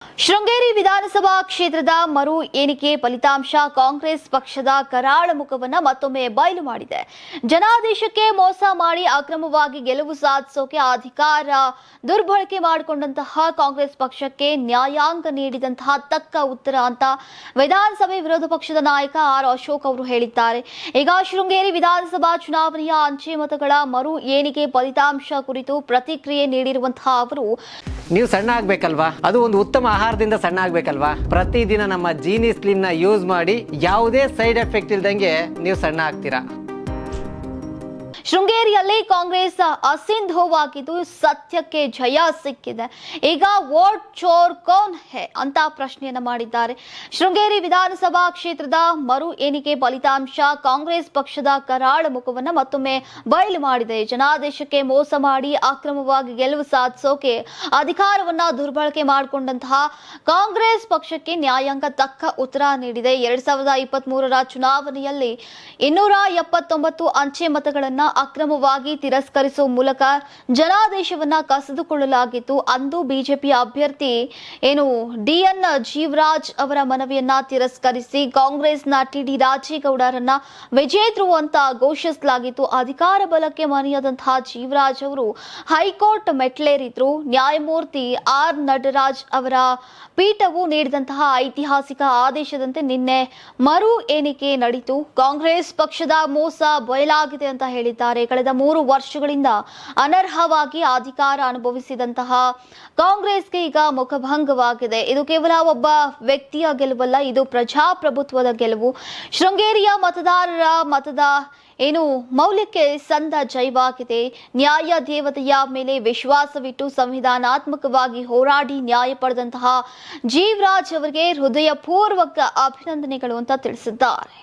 ಶೃಂಗೇರಿ ವಿಧಾನಸಭಾ ಕ್ಷೇತ್ರದ ಮರು ಎಣಿಕೆ ಫಲಿತಾಂಶ ಕಾಂಗ್ರೆಸ್ ಪಕ್ಷದ ಕರಾಳ ಮುಖವನ್ನ ಮತ್ತೊಮ್ಮೆ ಬಯಲು ಮಾಡಿದೆ. ಜನಾದೇಶಕ್ಕೆ ಮೋಸ ಮಾಡಿ ಅಕ್ರಮವಾಗಿ ಗೆಲುವು ಸಾಧಿಸೋಕೆ ಅಧಿಕಾರ ದುರ್ಬಳಕೆ ಮಾಡಿಕೊಂಡಂತಹ ಕಾಂಗ್ರೆಸ್ ಪಕ್ಷಕ್ಕೆ ನ್ಯಾಯಾಂಗ ನೀಡಿದಂತಹ ತಕ್ಕ ಉತ್ತರ ಅಂತ ವಿಧಾನಸಭೆ ವಿರೋಧ ಪಕ್ಷದ ನಾಯಕ ಆರ್ ಅಶೋಕ್ ಅವರು ಹೇಳಿದ್ದಾರೆ. ಈಗ ಶೃಂಗೇರಿ ವಿಧಾನಸಭಾ ಚುನಾವಣೆಯ ಅಂಚೆ ಮತಗಳ ಮರು ಎಣಿಕೆ ಫಲಿತಾಂಶ ಕುರಿತು ಪ್ರತಿಕ್ರಿಯೆ ನೀಡಿರುವಂತಹ ಅವರು, ನೀವು ಸಣ್ಣ ಆಗ್ಬೇಕಲ್ವಾ, ಅದು ಒಂದು ಉತ್ತಮ ಆಹಾರದಿಂದ ಸಣ್ಣ ಆಗ್ಬೇಕಲ್ವಾ. ಪ್ರತಿದಿನ ನಮ್ಮ ಜೀನಿ ಸ್ಲಿಮ್ ನ ಯೂಸ್ ಮಾಡಿ ಯಾವುದೇ ಸೈಡ್ ಎಫೆಕ್ಟ್ ಇಲ್ದಂಗೆ ನೀವು ಸಣ್ಣ ಆಗ್ತೀರಾ. ಶೃಂಗೇರಿಯಲ್ಲಿ ಕಾಂಗ್ರೆಸ್ ಅಸಿಂಧುವಾಗಿದ್ದು ಸತ್ಯಕ್ಕೆ ಜಯ ಸಿಕ್ಕಿದೆ. ಈಗ ವೋಟ್ ಚೋರ್ ಕೌನ್ ಹೇ ಅಂತ ಪ್ರಶ್ನೆಯನ್ನ ಮಾಡಿದ್ದಾರೆ. ಶೃಂಗೇರಿ ವಿಧಾನಸಭಾ ಕ್ಷೇತ್ರದ ಮರು ಎಣಿಕೆ ಫಲಿತಾಂಶ ಕಾಂಗ್ರೆಸ್ ಪಕ್ಷದ ಕರಾಳ ಮುಖವನ್ನ ಮತ್ತೊಮ್ಮೆ ಬಯಲು ಮಾಡಿದೆ. ಜನಾದೇಶಕ್ಕೆ ಮೋಸ ಮಾಡಿ ಅಕ್ರಮವಾಗಿ ಗೆಲುವು ಸಾಧಿಸೋಕೆ ಅಧಿಕಾರವನ್ನ ದುರ್ಬಳಕೆ ಮಾಡಿಕೊಂಡಂತಹ ಕಾಂಗ್ರೆಸ್ ಪಕ್ಷಕ್ಕೆ ನ್ಯಾಯಾಂಗ ತಕ್ಕ ಉತ್ತರ ನೀಡಿದೆ. 2023ರ ಚುನಾವಣೆಯಲ್ಲಿ 279 ಅಂಚೆ ಮತಗಳನ್ನ ಅಕ್ರಮವಾಗಿ ತಿರಸ್ಕರಿಸುವ ಮೂಲಕ ಜನಾದೇಶವನ್ನ ಕಸಿದುಕೊಳ್ಳಲಾಗಿತ್ತು. ಅಂದು ಬಿಜೆಪಿ ಅಭ್ಯರ್ಥಿ ಡಿಎನ್ ಜೀವರಾಜ್ ಅವರ ಮನವಿಯನ್ನ ತಿರಸ್ಕರಿಸಿ ಕಾಂಗ್ರೆಸ್ನ ಟಿಡಿ ರಾಜೇಗೌಡರನ್ನ ವಿಜೇತರು ಅಂತ ಘೋಷಿಸಲಾಗಿತ್ತು. ಅಧಿಕಾರ ಬಲಕ್ಕೆ ಮಣಿಯದಂತಹ ಜೀವರಾಜ್ ಅವರು ಹೈಕೋರ್ಟ್ ಮೆಟ್ಲೇರಿದ್ರು. ನ್ಯಾಯಮೂರ್ತಿ ಆರ್ ನಟರಾಜ್ ಅವರ ಪೀಠವು ನೀಡಿದಂತಹ ಐತಿಹಾಸಿಕ ಆದೇಶದಂತೆ ನಿನ್ನೆ ಮರು ಎಣಿಕೆ ನಡೆಯಿತು. ಕಾಂಗ್ರೆಸ್ ಪಕ್ಷದ ಮೋಸ ಬಯಲಾಗಿದೆ ಅಂತ ಹೇಳಿದ್ದಾರೆ. ಕಳೆದ 3 ವರ್ಷಗಳಿಂದ ಅನರ್ಹವಾಗಿ ಅಧಿಕಾರ ಅನುಭವಿಸಿದಂತಹ ಕಾಂಗ್ರೆಸ್ಗೆ ಈಗ ಮುಖಭಂಗವಾಗಿದೆ. ಇದು ಕೇವಲ ಒಬ್ಬ ವ್ಯಕ್ತಿಯ ಗೆಲುವಲ್ಲ, ಇದು ಪ್ರಜಾಪ್ರಭುತ್ವದ ಗೆಲುವು. ಶೃಂಗೇರಿಯ ಮತದಾರರ ಮತದ ಮೌಲ್ಯಕ್ಕೆ ಸಂದ ಜಯವಾಗಿದೆ. ನ್ಯಾಯ ದೇವತೆಯ ಮೇಲೆ ವಿಶ್ವಾಸವಿಟ್ಟು ಸಂವಿಧಾನಾತ್ಮಕವಾಗಿ ಹೋರಾಡಿ ನ್ಯಾಯ ಪಡೆದಂತಹ ಜೀವರಾಜ್ ಅವರಿಗೆ ಹೃದಯಪೂರ್ವಕ ಅಭಿನಂದನೆಗಳು ಅಂತ ತಿಳಿಸಿದ್ದಾರೆ.